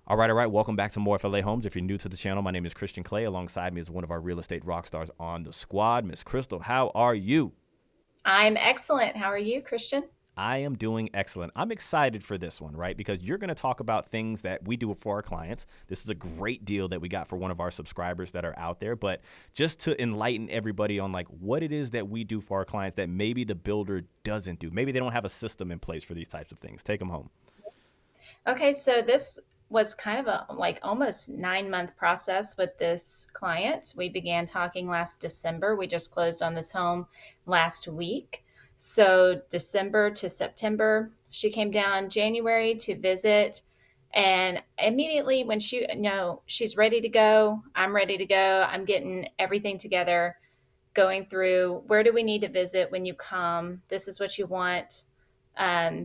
All right. Welcome back to More FLA Homes. If you're new to the channel, my name is Christian Clay. Alongside me is one of our real estate rock stars on the squad, Miss Crystal. How are you? I'm excellent. How are you, Christian? I am doing excellent. I'm excited for this one, right? Because you're going to talk about things that we do for our clients. This is a great deal that we got for one of our subscribers that are out there. But just to enlighten everybody on like what it is that we do for our clients that maybe the builder doesn't do. Maybe they don't have a system in place for these types of things. Take them home. Okay, so this was kind of a like almost 9 month process with this client. We began talking last December. We just closed on this home last week. So December to September, she came down January to visit. And immediately when she's ready to go, I'm ready to go. I'm getting everything together, going through where do we need to visit when you come? This is what you want.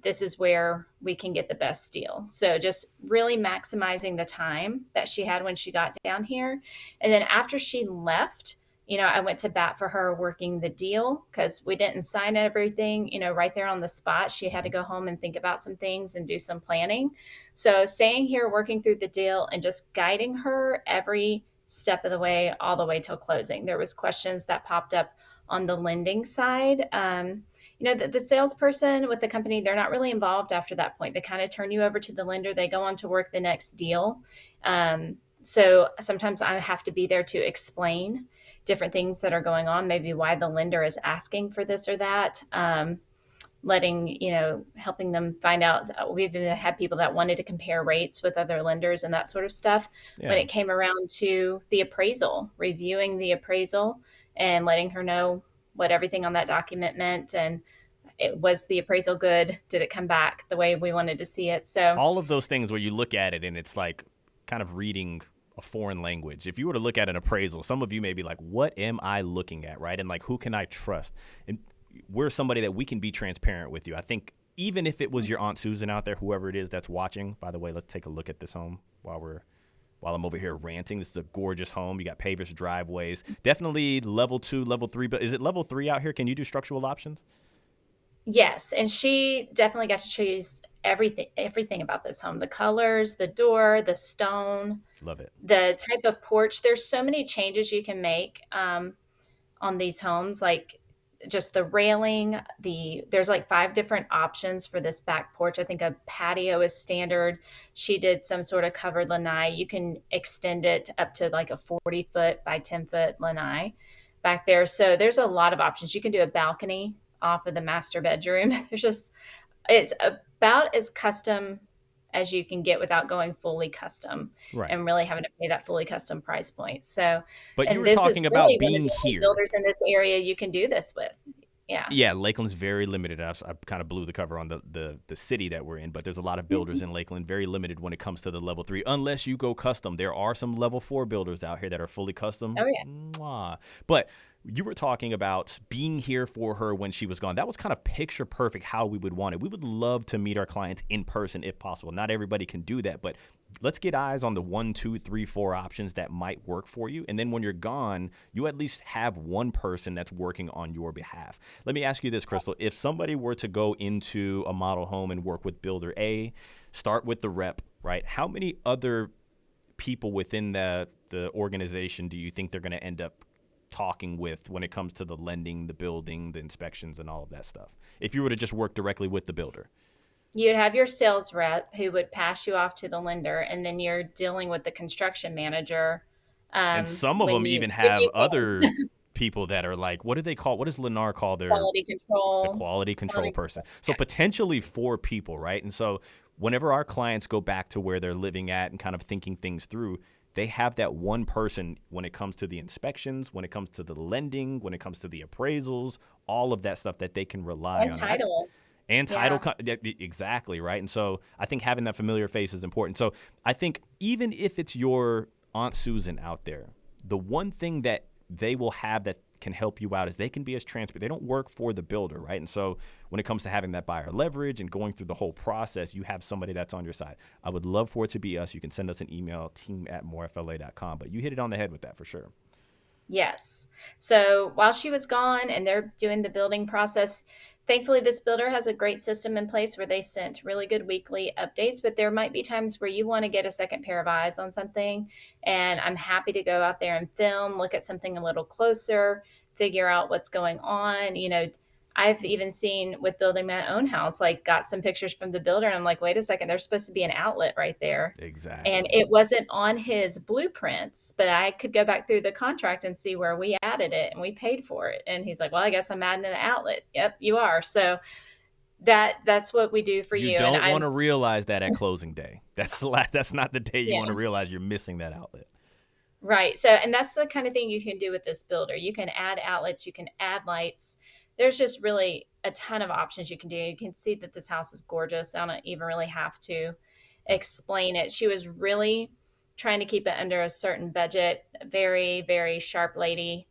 This is where we can get the best deal. So just really maximizing the time that she had when she got down here. And then after she left, I went to bat for her working the deal because we didn't sign everything, right there on the spot. She had to go home and think about some things and do some planning. So staying here, working through the deal and just guiding her every step of the way, all the way till closing. There was questions that popped up on the lending side. The salesperson with the company, they're not really involved after that point. They kind of turn you over to the lender. They go on to work the next deal. So sometimes I have to be there to explain different things that are going on, maybe why the lender is asking for this or that. Helping them find out. We've even had people that wanted to compare rates with other lenders and that sort of stuff. When Yeah. it came around to the appraisal, reviewing the appraisal and letting her know what everything on that document meant. And was the appraisal good? Did it come back the way we wanted to see it? So, All of those things where you look at it and it's like kind of reading a foreign language. If you were to look at an appraisal, some of you may be like, what am I looking at, right? And like, who can I trust? And we're somebody that we can be transparent with you. I think even if it was your Aunt Susan out there, whoever it is that's watching, by the way, let's take a look at this home while I'm over here ranting. This is a gorgeous home. You got pavers, driveways, definitely level 2, level 3. But is it level 3 out here? Can you do structural options? yes, and she definitely got to choose everything about this home: the colors, the door, the stone, Love it. the type of porch. There's so many changes you can make on these homes, like just the railing. There's like 5 different options for this back porch. I think a patio is standard. She did some sort of covered lanai. You can extend it up to like a 40-foot by 10-foot lanai back there. So there's a lot of options. You can do a balcony off of the master bedroom. It's about as custom as you can get without going fully custom Right. and really having to pay that fully custom price point. So, But you and were this is talking about really one of being the only here. builders in this area you can do this with. Yeah. Yeah, Lakeland's very limited. I kind of blew the cover on the city that we're in, but there's a lot of builders in Lakeland, very limited when it comes to the level 3, unless you go custom. There are some level 4 builders out here that are fully custom. Oh, yeah. Mwah. But you were talking about being here for her when she was gone. That was kind of picture perfect how we would want it. We would love to meet our clients in person if possible. Not everybody can do that, but let's get eyes on the 1, 2, 3, 4 options that might work for you. And then when you're gone, you at least have one person that's working on your behalf. Let me ask you this, Crystal. If somebody were to go into a model home and work with Builder A, start with the rep, right? How many other people within the organization do you think they're going to end up talking with when it comes to the lending, the building, the inspections, and all of that stuff? If you were to just work directly with the builder. You'd have your sales rep who would pass you off to the lender, and then you're dealing with the construction manager And some of when them you even when have you other can. people that are like, what do they call? What does Lennar call Quality the control. quality control Quality person? control. So Yeah. potentially 4 people, right? And so whenever our clients go back to where they're living at and kind of thinking things through, they have that one person when it comes to the inspections, when it comes to the lending, when it comes to the appraisals, all of that stuff that they can rely And on. title. And title, Yeah. exactly, right? And so I think having that familiar face is important. So I think even if it's your Aunt Susan out there, the one thing that they will have that can help you out is they can be as transparent. They don't work for the builder, right? And so when it comes to having that buyer leverage and going through the whole process, you have somebody that's on your side. I would love for it to be us. You can send us an email, team@morefla.com. But you hit it on the head with that for sure. Yes. So while she was gone and they're doing the building process, thankfully this builder has a great system in place where they sent really good weekly updates, but there might be times where you want to get a second pair of eyes on something. And I'm happy to go out there and film, look at something a little closer, figure out what's going on. I've even seen with building my own house, like got some pictures from the builder and I'm like, wait a second, there's supposed to be an outlet right there. And Exactly. it wasn't on his blueprints, but I could go back through the contract and see where we added it and we paid for it. And he's like, "Well, I guess I'm adding an outlet." Yep, you are. So that's what we do for You you. And don't want I'm to realize that at closing day. That's the last. That's not the day you want to yeah. realize you're missing that outlet. Right. So, and that's the kind of thing you can do with this builder. You can add outlets, you can add lights. There's just really a ton of options you can do. You can see that this house is gorgeous. I don't even really have to explain it. She was really trying to keep it under a certain budget. Very, very sharp lady.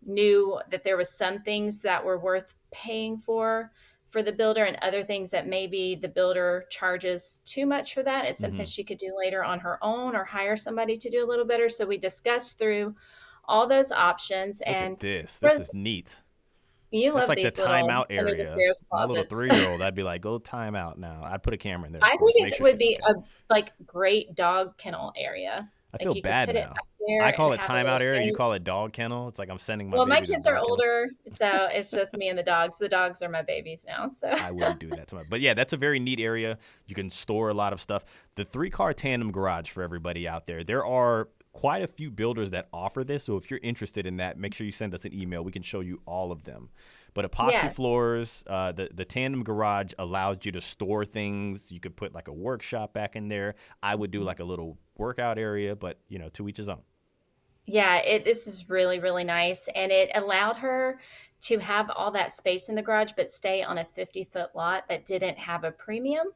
Knew that there was some things that were worth paying for the builder and other things that maybe the builder charges too much for that. It's something Mm-hmm. she could do later on her own or hire somebody to do a little better. So we discussed through all those options. Look at And this. This Rose, is neat. you That's love like the these little timeout under the area. stairs My little closets. 3-year-old, I'd be like, go timeout now. I'd put a camera in there, of I think course. Make it sure would she's be okay. a like great dog kennel area. I feel Like you could bad put it now. back there I and call it have a little timeout area. You area. call it dog kennel. It's like I'm sending my Well, my baby to the kids are dog kennel. older, so it's just me and the dogs. The dogs are my babies now. So I wouldn't do that to my. But yeah, that's a very neat area. You can store a lot of stuff. The 3-car tandem garage for everybody out there. There are quite a few builders that offer this. So if you're interested in that, make sure you send us an email. We can show you all of them. But epoxy yes. floors, the tandem garage allows you to store things. You could put like a workshop back in there. I would do like a little workout area, but to each his own. Yeah, this is really, really nice. And it allowed her to have all that space in the garage, but stay on a 50-foot lot that didn't have a premium.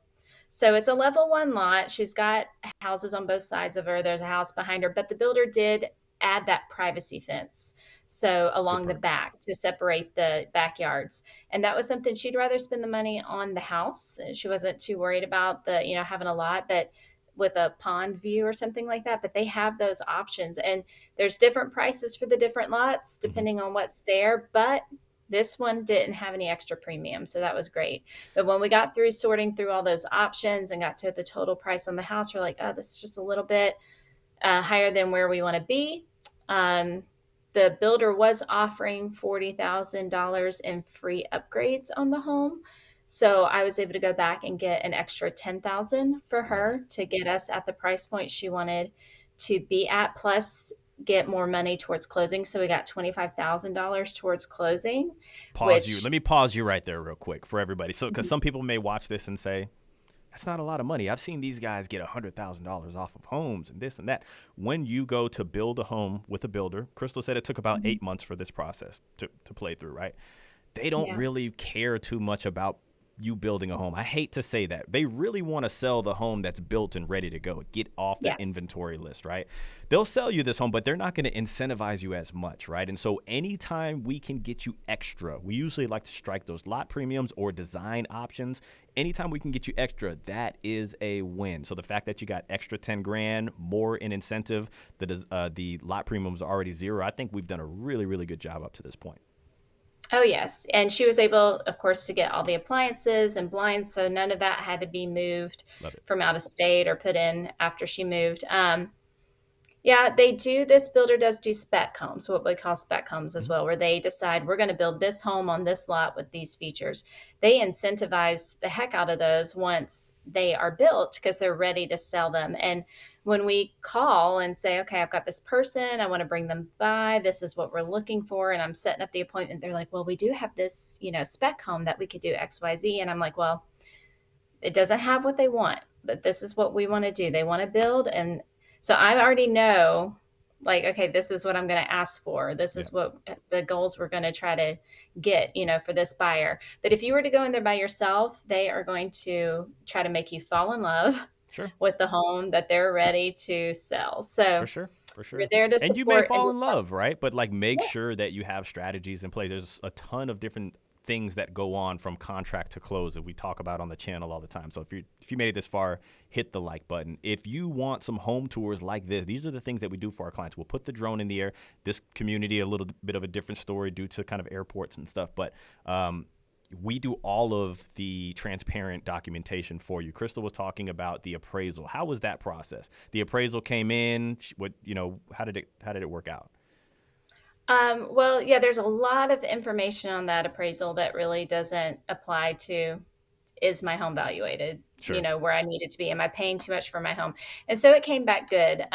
So it's a level one lot. She's got houses on both sides of her. There's a house behind her, but the builder did add that privacy fence. So Good along the perk. back to separate the backyards. And that was something she'd rather spend the money on the house. She wasn't too worried about having a lot, but with a pond view or something like that. But they have those options. And there's different prices for the different lots Hmm. depending on what's there. But this one didn't have any extra premium. So that was great. But when we got through sorting through all those options and got to the total price on the house, we're like, oh, this is just a little bit higher than where we want to be. Um, the builder was offering $40,000 in free upgrades on the home. So I was able to go back and get an extra 10,000 for Love it. her to get us at the price point she wanted to be at, plus get more money towards closing. So we got $25,000 towards closing, Pause you. which Let me pause you right there real quick for everybody. So, because some people may watch this and say, that's not a lot of money. I've seen these guys get $100,000 off of homes and this and that. When you go to build a home with a builder, Crystal said it took about Mhm. 8 months for this process to play through, right? They don't Yeah. really care too much about you building a home. I hate to say that. They really want to sell the home that's built and ready to go. Get off their Yes. inventory list, right? They'll sell you this home, but they're not going to incentivize you as much, right? And so anytime we can get you extra, we usually like to strike those lot premiums or design options. Anytime we can get you extra, that is a win. So the fact that you got extra 10 grand more in incentive, the lot premiums are already zero. I think we've done a really, really good job up to this point. Oh, yes. And she was able, of course, to get all the appliances and blinds. So none of that had to be moved Love it. from out of state or put in after she moved. Yeah, they do. This builder does do spec homes, what we call spec homes as Mhm. well, where they decide we're going to build this home on this lot with these features. They incentivize the heck out of those once they are built because they're ready to sell them. And when we call and say, okay, I've got this person, I want to bring them by, this is what we're looking for, and I'm setting up the appointment, they're like, well, we do have this, spec home that we could do XYZ. And I'm like, well, it doesn't have what they want, but this is what we want to do. They want to build. And so I already know, like, okay, this is what I'm going to ask for. This Yeah. is what the goals we're going to try to get, for this buyer. But if you were to go in there by yourself, they are going to try to make you fall in love Sure. with the home that they're ready to sell. For So sure. For we're sure. there to And you may support and fall in just, love, right? But like make yeah. sure that you have strategies in place. There's a ton of different things that go on from contract to close that we talk about on the channel all the time. So if you made it this far, hit the like button. If you want some home tours like this, these are the things that we do for our clients. We'll put the drone in the air. This community, a little bit of a different story due to kind of airports and stuff, but we do all of the transparent documentation for you. Crystal was talking about the appraisal. How was that process? The appraisal came in. How did it work out? Well, yeah, there's a lot of information on that appraisal that really doesn't apply to, is my home valuated, Sure. where I need it to be? Am I paying too much for my home? And so it came back good.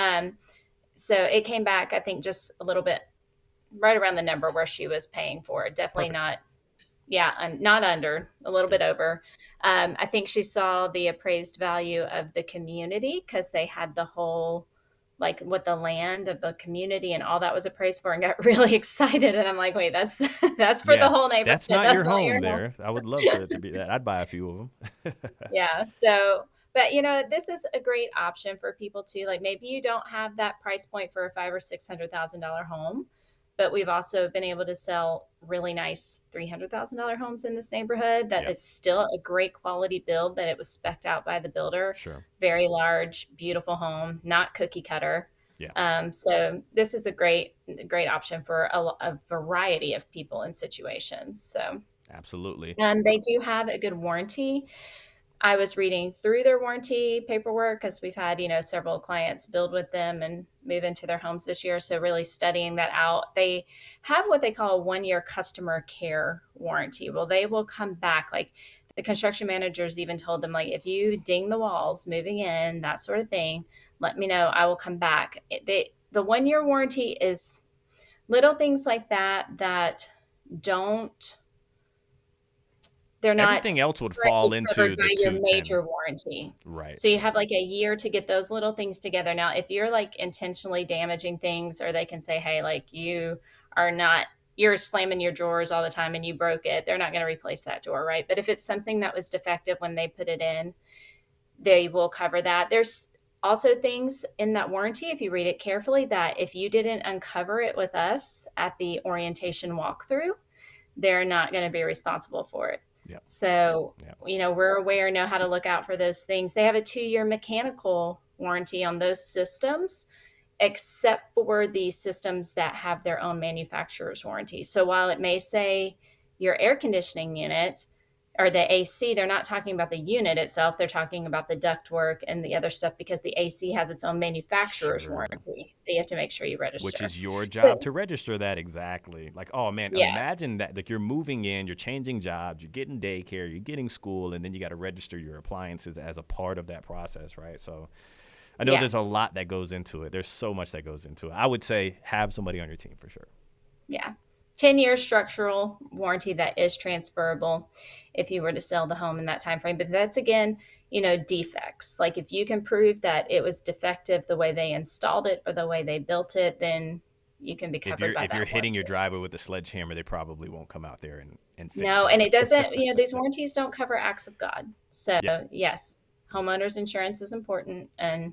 So it came back, I think, just a little bit right around the number where she was paying for it. Definitely Perfect. not, yeah, not under, a little bit over. I think she saw the appraised value of the community because they had the whole, like what the land of the community and all that was appraised for, and got really excited. And I'm like, wait, that's that's for the Yeah, whole neighborhood. that's not your That's not home your home. there. I would love for it to be that. I'd buy a few of them. Yeah. So, but this is a great option for people too. Like maybe you don't have that price point for a five or $600,000 home, but we've also been able to sell really nice $300,000 homes in this neighborhood. That Yeah, is still a great quality build. That it was spec'd out by the builder. sure. Very large, beautiful home, not cookie cutter. Yeah, So this is a great option for a variety of people and situations. So, absolutely. and they do have a good warranty. I was reading through their warranty paperwork because we've had, several clients build with them and move into their homes this year. So really studying that out. They have what they call a 1-year customer care warranty. Well, they will come back. Like the construction managers even told them, like, if you ding the walls moving in, that sort of thing, let me know. I will come back. The 1-year warranty is little things like that don't, they're not Everything else would fall currently into covered the by your 210. major warranty. Right. So you have like a year to get those little things together. Now, if you're like intentionally damaging things, or they can say, hey, like you're slamming your drawers all the time and you broke it, they're not going to replace that door, right? But if it's something that was defective when they put it in, they will cover that. There's also things in that warranty, if you read it carefully, that if you didn't uncover it with us at the orientation walkthrough, they're not going to be responsible for it. Yeah. So, Yeah. we're aware, know how to look out for those things. They have a 2-year mechanical warranty on those systems, except for the systems that have their own manufacturer's warranty. So while it may say your air conditioning unit or the AC, they're not talking about the unit itself. They're talking about the ductwork and the other stuff because the AC has its own manufacturer's Sure. warranty that you have to make sure you Which register. is your job So, to register that exactly. Like, oh man, yes. imagine that. Like you're moving in, you're changing jobs, you're getting daycare, you're getting school, and then you got to register your appliances as a part of that process, right? So I know Yeah. there's a lot that goes into it. There's so much that goes into it. I would say have somebody on your team for sure. Yeah. 10-year structural warranty that is transferable if you were to sell the home in that time frame. But that's again, defects. Like if you can prove that it was defective the way they installed it or the way they built it, then you can be If covered you're by if you're that hitting warranty. your driveway with a sledgehammer, they probably won't come out there and fix No, and that. it doesn't, these warranties don't cover acts of God. So Yeah. yes, homeowners insurance is important and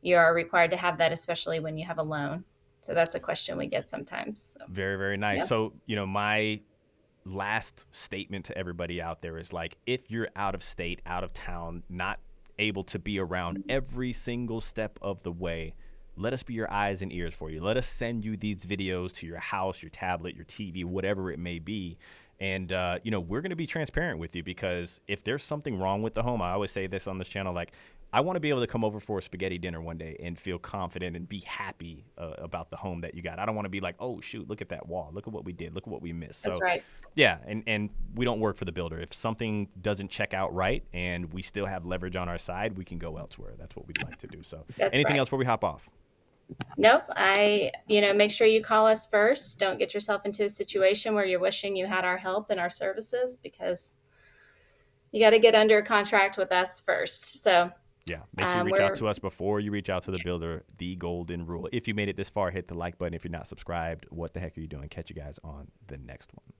you are required to have that, especially when you have a loan. So that's a question we get sometimes. So, Very, very nice. yeah. So, my last statement to everybody out there is like, if you're out of state, out of town, not able to be around every single step of the way, let us be your eyes and ears for you. Let us send you these videos to your house, your tablet, your TV, whatever it may be. And, we're going to be transparent with you because if there's something wrong with the home, I always say this on this channel, like, I want to be able to come over for a spaghetti dinner one day and feel confident and be happy about the home that you got. I don't want to be like, oh, shoot, look at that wall. Look at what we did. Look at what we missed. That's So, right. yeah, and we don't work for the builder. If something doesn't check out right and we still have leverage on our side, we can go elsewhere. That's what we'd like to do. So, That's anything right. else before we hop off? Nope. Make sure you call us first. Don't get yourself into a situation where you're wishing you had our help and our services, because you got to get under a contract with us first. So, Yeah, make sure you reach out we're, to us before you reach out to the builder. The golden rule. If you made it this far, hit the like button. If you're not subscribed, what the heck are you doing? Catch you guys on the next one.